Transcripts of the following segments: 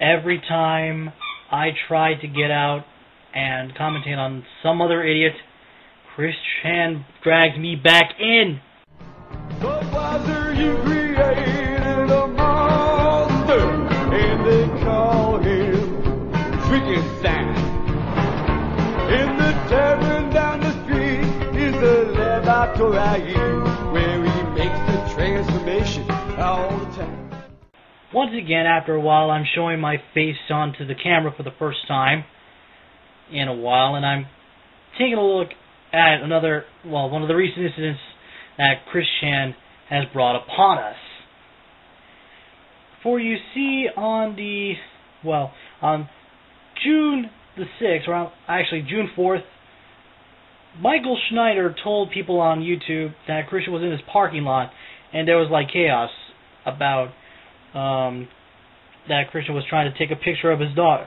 every time I try to get out and commentate on some other idiot, Chris Chan drags me back in. But wiser you created a monster, and they call him Frankenstein. In the tavern down the street is the laboratory where he makes the transformation all the time. Once again, after a while, I'm showing my face onto the camera for the first time in a while, and I'm taking a look at one of the recent incidents that Chris Chan has brought upon us. For you see, on June the 6th, or actually June 4th, Michael Schneider told people on YouTube that Christian was in his parking lot, and there was like chaos about that Christian was trying to take a picture of his daughter.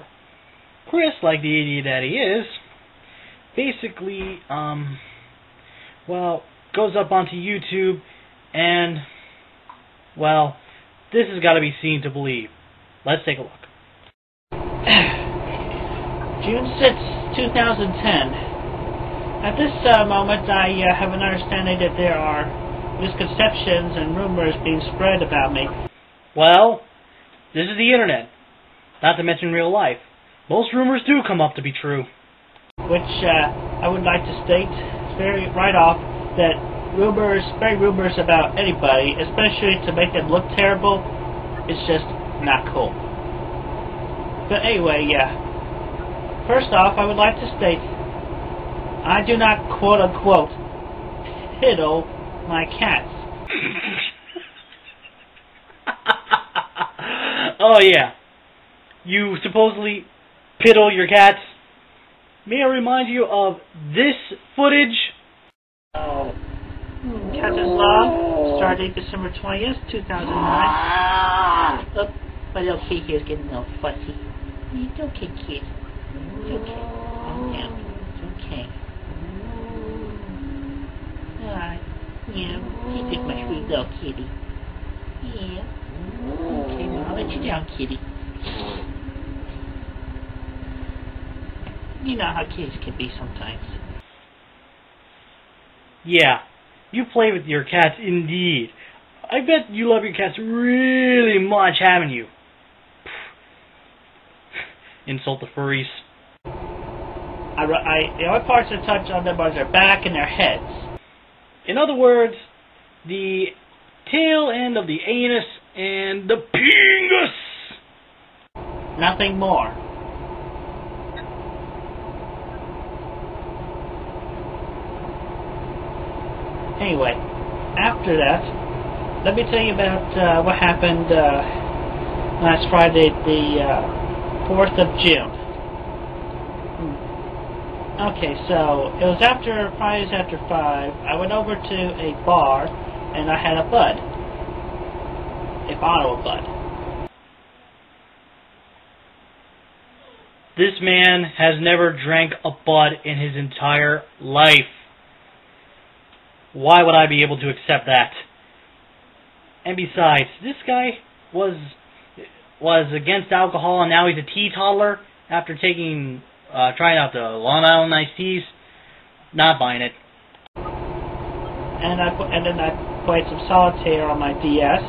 Chris, like the idiot that he is, basically, goes up onto YouTube and, this has got to be seen to believe. Let's take a look. June 6, 2010. At this moment, I have an understanding that there are misconceptions and rumors being spread about me. Well, this is the internet, not to mention real life. Most rumors do come up to be true. Which I would like to state very right off that spreading rumors about anybody, especially to make them look terrible, is just not cool. But anyway, first off, I would like to state I do not quote-unquote piddle my cats. Oh yeah, you supposedly piddle your cats. May I remind you of this footage? Cat is Love, starting December 20th, 2009. Oh, my little kitty here is getting a little fussy. It's okay, kid. It's okay. Calm down. It's okay. She's just my sweet little kitty. Yeah. Okay, I'll let you down, kitty. You know how kids can be sometimes. Yeah, you play with your cats indeed. I bet you love your cats really much, haven't you? Insult the furries. The only parts I touch on them are their back and their heads. In other words, the tail end of the anus and the penis. Nothing more. Anyway, after that, let me tell you about what happened last Friday, the 4th of June. Okay, so it was Fridays after 5. I went over to a bar and I had a bud. A bottle of bud. This man has never drank a bud in his entire life. Why would I be able to accept that? And besides, this guy was against alcohol and now he's a teetotaler after trying out the Long Island iced teas. Not buying it. And then I played some solitaire on my DS.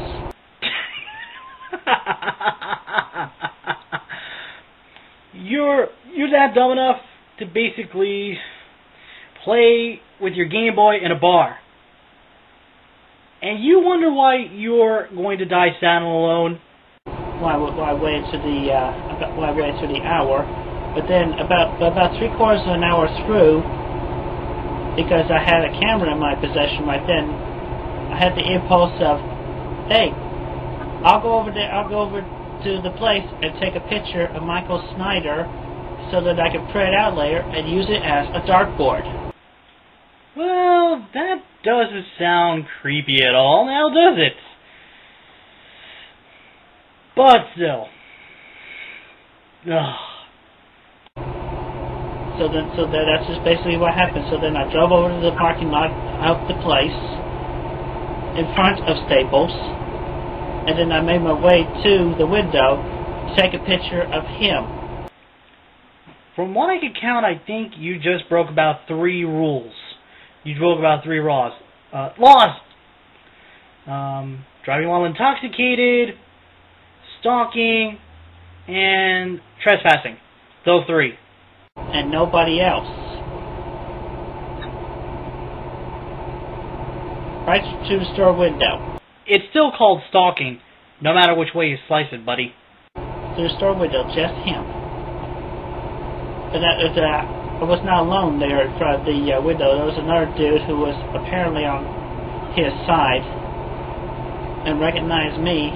You're that dumb enough to basically play with your Game Boy in a bar, and you wonder why you're going to die sad and alone. Well, I waited to the hour, but then about 3/4 of an hour through, because I had a camera in my possession right then, I had the impulse of, hey, I'll go over to the place and take a picture of Michael Schneider so that I can print it out later and use it as a dartboard. Well, that doesn't sound creepy at all, now does it? But still. Ugh. So then that's just basically what happened. So then I drove over to the parking lot of the place in front of Staples, and then I made my way to the window take a picture of him. From what I could count, I think you just broke about 3 rules. You broke about 3 laws. Driving while intoxicated, stalking, and trespassing. Those 3. And nobody else. Right to the store window. It's still called stalking, no matter which way you slice it, buddy. To the store window, just him. And I was not alone there in front of the window. There was another dude who was apparently on his side and recognized me.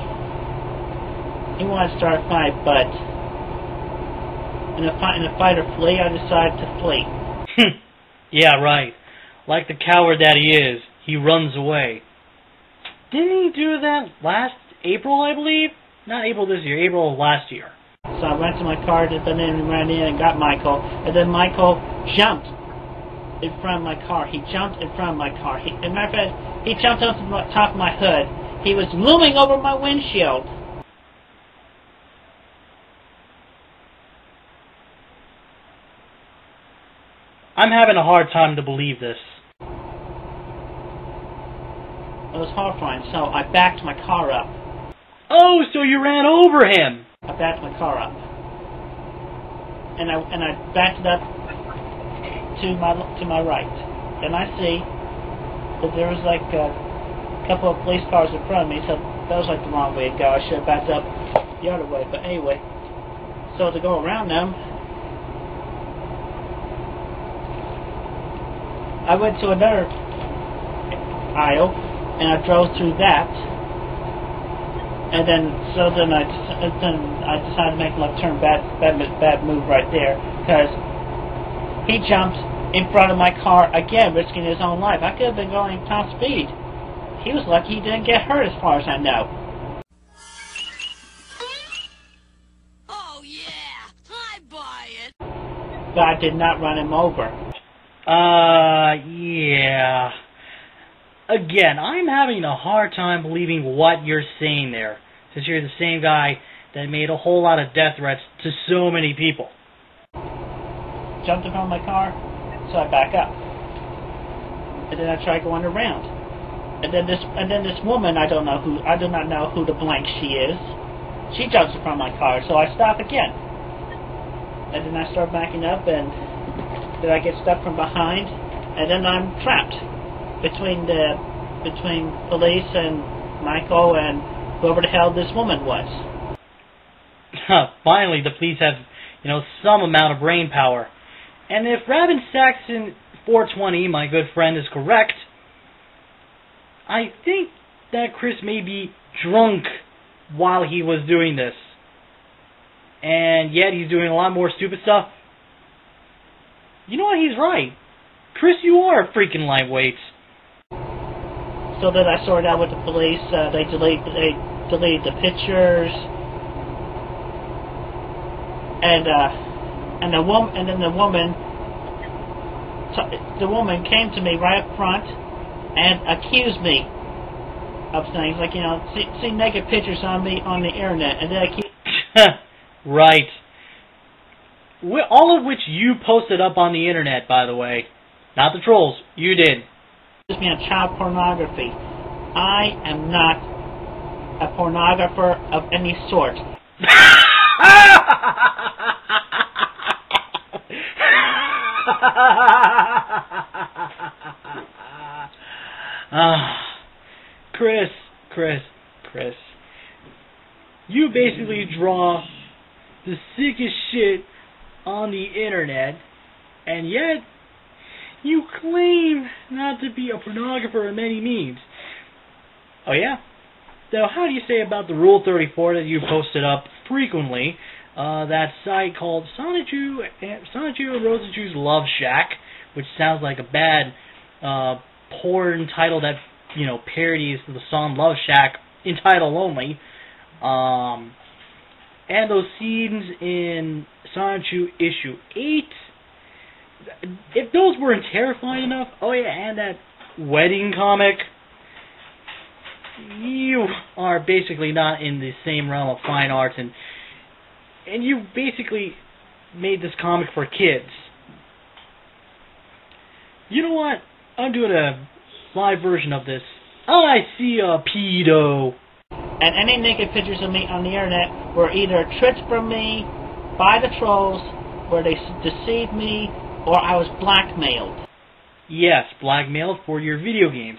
He wanted to start a fight, but in a fight or flee, I decided to flee. Yeah, right. Like the coward that he is, he runs away. Didn't he do that last April, I believe? Not April this year, April of last year. So I went to my car, and then ran in and got Michael, and then Michael jumped in front of my car. He jumped in front of my car. As a matter of fact, he jumped on the top of my hood. He was looming over my windshield. I'm having a hard time to believe this. It was horrifying, so I backed my car up. Oh, so you ran over him! I backed my car up, and I backed it up to my right, and I see that there was like a couple of police cars in front of me, so that was like the wrong way to go. I should have backed up the other way, but anyway, so to go around them, I went to another aisle, and I drove through that. And then I decided to make a left turn, bad move right there, because he jumped in front of my car again, risking his own life. I could have been going top speed. He was lucky he didn't get hurt, as far as I know. Oh yeah, I buy it. But I did not run him over. Yeah. Again, I'm having a hard time believing what you're saying there, since you're the same guy that made a whole lot of death threats to so many people. Jumped in front of my car, so I back up, and then I try going around, and then this woman, I do not know who the blank she is. She jumps in front of my car, so I stop again, and then I start backing up, and then I get stuck from behind, and then I'm trapped between police and Michael and whoever the hell this woman was. Finally, the police have, some amount of brain power. And if Raven Saxon 420, my good friend, is correct, I think that Chris may be drunk while he was doing this. And yet he's doing a lot more stupid stuff. You know what? He's right. Chris, you are a freaking lightweight. So then I sorted out with the police. They deleted the pictures, and the woman came to me right up front and accused me of things like see naked pictures on me on the internet, and then accused. Right. All of which you posted up on the internet, by the way. Not the trolls. You did. Me on child pornography. I am not a pornographer of any sort. Chris. You basically draw the sickest shit on the internet, and yet you claim not to be a pornographer of any means. Oh yeah? So how do you say about the Rule 34 that you posted up frequently? That site called Sonichu and Rosachu's Love Shack, which sounds like a bad porn title that parodies the song Love Shack in title only. And those scenes in Sonichu issue 8. If those weren't terrifying enough, oh yeah, and that wedding comic, you are basically not in the same realm of fine arts, and and you basically made this comic for kids. You know what? I'm doing a live version of this. I see a pedo. And any naked pictures of me on the internet were either tricked from me by the trolls, where they deceived me, or I was blackmailed. Yes, blackmailed for your video games.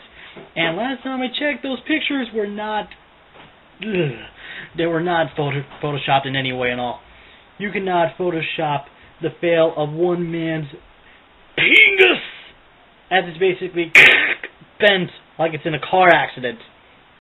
And last time I checked, those pictures were not... they were not photoshopped in any way at all. You cannot Photoshop the fail of one man's penis, as it's basically bent like it's in a car accident.